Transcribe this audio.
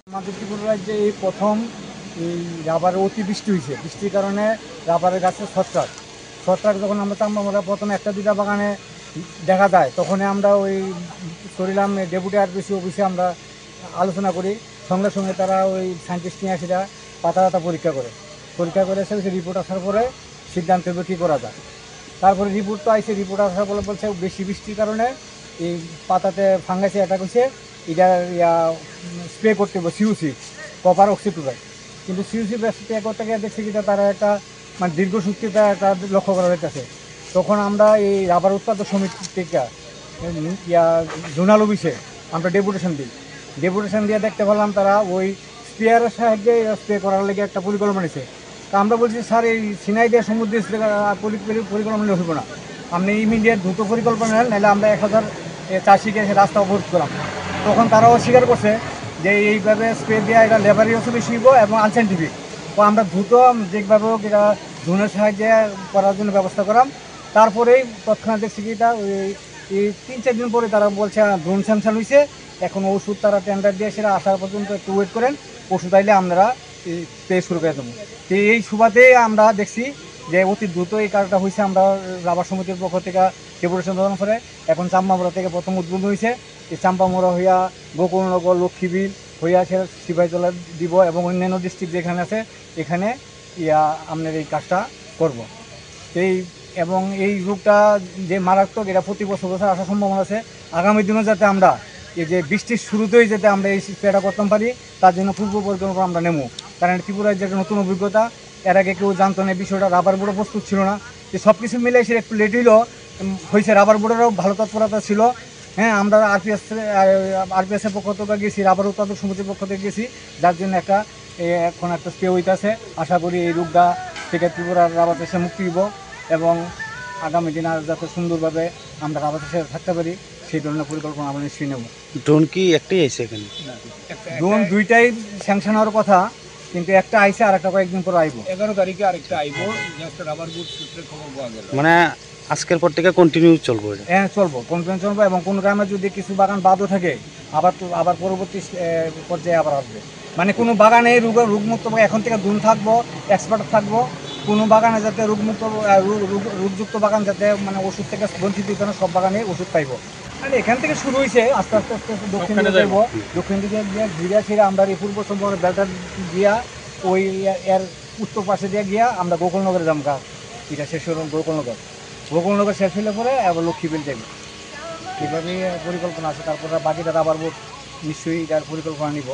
আমাদের ত্রিপুরা রাজ্যে এই প্রথম এই রাবারের অতিবৃষ্টি হয়েছে। বৃষ্টির কারণে রাবারের গাছে ছত্রাক যখন আমরা প্রথমে একটা দুটা বাগানে দেখা যায়, তখনই আমরা ওই করিলাম ডেপুটি আরপিসি অফিসে আমরা আলোচনা করি। সঙ্গে সঙ্গে তারা ওই সায়েন্টিস্ট নিয়ে আসে পাতা পরীক্ষা করে এসে রিপোর্ট আসার পরে সিদ্ধান্ত হবে কী করা যায়। তারপরে রিপোর্ট তো আইসে, রিপোর্ট আসার পরে বলছে বেশি বৃষ্টির কারণে এই পাতাতে ফাঙ্গাসে অ্যাটাক হয়েছে, এটা স্প্রে করতে হবে সিউসি কপার অক্সিক্লোরাইড। কিন্তু সিউসি স্প্রে করতে গিয়ে দেখছি যেটা তারা একটা মানে দীর্ঘসূত্রিতা একটা লক্ষ্য করা হইতেছে। তখন আমরা এই রাবার উৎপাদক সমিতি থেকে জোনাল অফিসে আমরা ডেপুটেশন দিয়ে দেখতে পেলাম তারা ওই স্প্রেয়ারের সাহায্যে স্প্রে করার লেগে একটা পরিকল্পনা নিয়েছে। তা আমরা বলছি স্যার এই সিনাই দিয়ে সমুদ্রে পরিকল্পনা হইব না, আপনি ইমিডিয়েট দ্রুত পরিকল্পনা নেন, নাহলে আমরা 1000 চাষিকে রাস্তা অবরোধ করলাম। তখন তারাও স্বীকার করছে যে এইভাবে স্প্রে দেওয়া এটা লেবারি অসুবিধা বেশি হইব এবং আনসাইন্টিফিক। তো আমরা দ্রুত যেভাবে হোক এটা ড্রোনের সাহায্যে করার জন্য ব্যবস্থা করলাম। তারপরেই তৎক্ষণাৎ দেখছি কি এটা এই 3-4 দিন পরে তারা বলছে ড্রোন স্যাংশন হয়েছে, এখন ওষুধ তারা টেন্ডার দিয়ে সেটা আসার পর্যন্ত একটু ওয়েট করেন, ওষুধ আইলে আমরা স্প্রে শুরু করে দেবো। তো এই সুবাদে আমরা দেখছি যে অতি দ্রুত এই কাজটা হয়েছে। আমরা রাবার সমিতির পক্ষ থেকে ডেপুটেশন দেওয়ার পরে এখন চাম্পামোড়া থেকে প্রথম উদ্বোধন হয়েছে। এই চাম্পামোড়া হইয়া গোকুলনগর, লক্ষ্মীবিল হইয়া সে সিপাহীজলা দিব এবং অন্যান্য ডিস্ট্রিক্ট যেখানে আছে এখানে আপনার এই কাজটা করব। এবং এই রোগটা যে মারাত্মক, এটা প্রতি বছর আসার সম্ভাবনা আছে। আগামী দিনে যাতে আমরা এই যে বৃষ্টির শুরুতেই যাতে আমরা এই স্প্রেটা করতে পারি, তার জন্য পূর্ব পরিকল্পনা আমরা নেব। কারণ ত্রিপুরার যে একটা নতুন অভিজ্ঞতা, এর আগে কেউ জানতো না বিষয়টা, রাবার বোর্ডও প্রস্তুত ছিল না। যে সব কিছু মিলে এসে একটু লেট হয়েছে। রাবার বোর্ডেরও ভালো তৎপরতা ছিল। হ্যাঁ, আমরা আরপিএসের পক্ষ থেকে গেছি, রাবার উৎপাদক সমিতির পক্ষ থেকে গেছি, যার জন্য এখন একটা স্প্রে হইতেছে। আশা করি এই রোগটা থেকে ত্রিপুরার রাবার চাষে মুক্তি দিব এবং আগামী দিন আর যাতে সুন্দরভাবে আমরা রাবার চাষে থাকতে পারি সেই ধরনের পরিকল্পনা আমরা নিশ্চয়ই নেব। ড্রোন কি একটাই আইছে এখানে? ড্রোন দুইটাই স্যাংশন হওয়ার কথা, কিন্তু একটা আইসে আর একটা কয়েকদিন পর আইব। 11 তারিখে আরেকটা আইব। জাস্ট রাবার বুট সূত্রে খবর পাওয়া গেল, মানে আজকের পর থেকে কন্টিনিউ চলবো? হ্যাঁ চলবো, কন্টিনিউ চলবো। এবং কোনো গ্রামে যদি কিছু বাগান বাদও থাকে আবার পরবর্তী পর্যায়ে আবার আসবে। মানে কোনো বাগানে রোগমুক্ত এখন থেকে দুন থাকবো, এক্সপার্ট থাকবো। কোনো বাগানে যাতে রোগযুক্ত বাগান যাতে মানে ওষুধ থেকে বঞ্চিত হতে না, সব বাগানে ওষুধ পাইব। মানে এখান থেকে শুরু হয়েছে, আস্তে আস্তে দক্ষিণ দিকে যাইব। দক্ষিণ দিকে গিয়ে ঘিরা ছেড়ে আমরা এই পূর্ব সম্পর্কে বেলটা গিয়া ওই এর উত্তর পাশে দিয়ে গিয়া আমরা গোকুলনগরে যাম। এটা শেষ হল গোকুলনগর শেষ হলে পরে আবার লক্ষ্মীবিল যাবে। এইভাবে পরিকল্পনা আছে। তারপরে বাকিটা রাবার বোর্ড নিশ্চয়ই এটার পরিকল্পনা নিব।